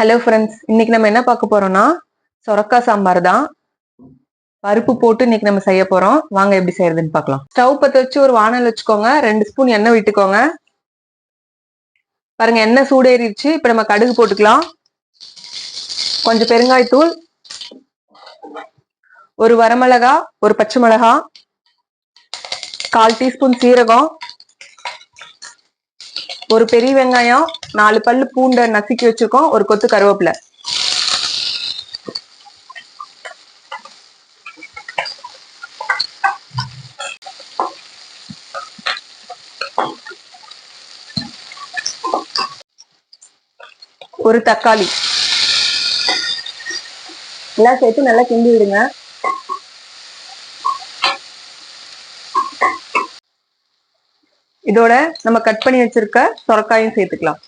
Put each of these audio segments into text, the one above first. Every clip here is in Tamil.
ஹலோ ஃப்ரெண்ட்ஸ், இன்னைக்கு நம்ம என்ன பார்க்க போறோம்னா சொரக்காய் சாம்பார் தான். பருப்பு போட்டு இன்னைக்கு நம்ம செய்ய போறோம். வாங்க எப்படி செய்யறதுன்னு பார்க்கலாம். ஸ்டவ் பற்ற வச்சு ஒரு வானல் வச்சுக்கோங்க. 2 ஸ்பூன் எண்ணெய் விட்டுக்கோங்க. பாருங்க, எண்ணெய் சூடேறிடுச்சு. இப்ப நம்ம கடுகு போட்டுக்கலாம். கொஞ்சம் பெருங்காயத்தூள், ஒரு வரமிளகா, ஒரு பச்சை மிளகா, 1/4 டீஸ்பூன் சீரகம், ஒரு பெரிய வெங்காயம், 4 பல்லு பூண்டை நசுக்கி வச்சிருக்கோம், ஒரு கொத்து கருவேப்பிலை. ஒரு தக்காளி எல்லாம் சேர்த்து நல்லா கிண்டி விடுங்க. இதோட நம்ம கட் பண்ணி வச்சிருக்க சொரக்காயும் சேர்த்துக்கலாம்.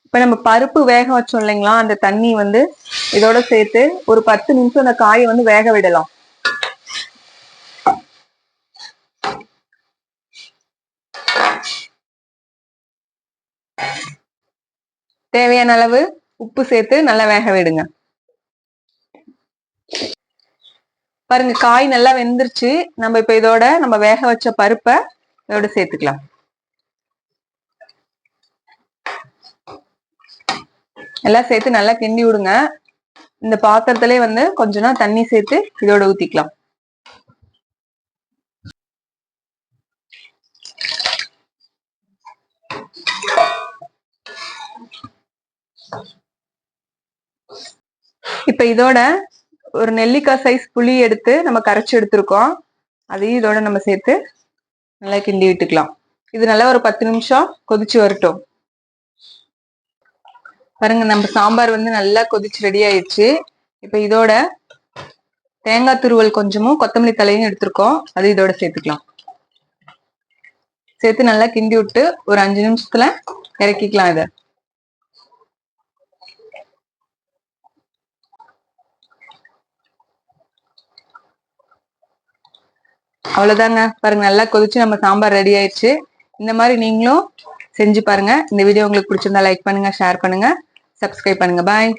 இப்ப நம்ம பருப்பு வேக வச்சோம் இல்லைங்களா, அந்த தண்ணி இதோட சேர்த்து ஒரு 10 நிமிஷம் அந்த காயை வேக விடலாம். தேவையான அளவு உப்பு சேர்த்து நல்லா வேக விடுங்க. பாருங்க, காய் நல்லா வெந்துருச்சு. நம்ம இப்ப இதோட நம்ம வேக வச்ச பருப்பை இதோட சேர்த்துக்கலாம். எல்லாம் சேர்த்து நல்லா கிண்டி விடுங்க. இந்த பாத்திரத்திலே கொஞ்ச தண்ணி சேர்த்து இதோட ஊத்திக்கலாம். இப்ப இதோட ஒரு நெல்லிக்காய் சைஸ் புளி எடுத்து நம்ம கரைச்சி எடுத்திருக்கோம். அதையும் இதோட நம்ம சேர்த்து நல்லா கிண்டி விட்டுக்கலாம். இது நல்லா ஒரு 10 நிமிஷம் கொதிச்சு வரட்டும். பாருங்க, நம்ம சாம்பார் நல்லா கொதிச்சு ரெடி ஆயிடுச்சு. இப்ப இதோட தேங்காய் துருவல் கொஞ்சமும் கொத்தமல்லி தலையும் எடுத்திருக்கோம், அது இதோட சேர்த்துக்கலாம். சேர்த்து நல்லா கிண்டி விட்டு ஒரு 5 நிமிஷத்துல இறக்கிக்கலாம். இதை அவ்வளவுதாங்க. பாருங்க, நல்லா கொதிச்சு நம்ம சாம்பார் ரெடி ஆயிடுச்சு. இந்த மாதிரி நீங்களும் செஞ்சு பாருங்க. இந்த வீடியோ உங்களுக்கு பிடிச்சிருந்தா லைக் பண்ணுங்க, ஷேர் பண்ணுங்க, சப்ஸ்கிரைப் பண்ணுங்க. பாய்.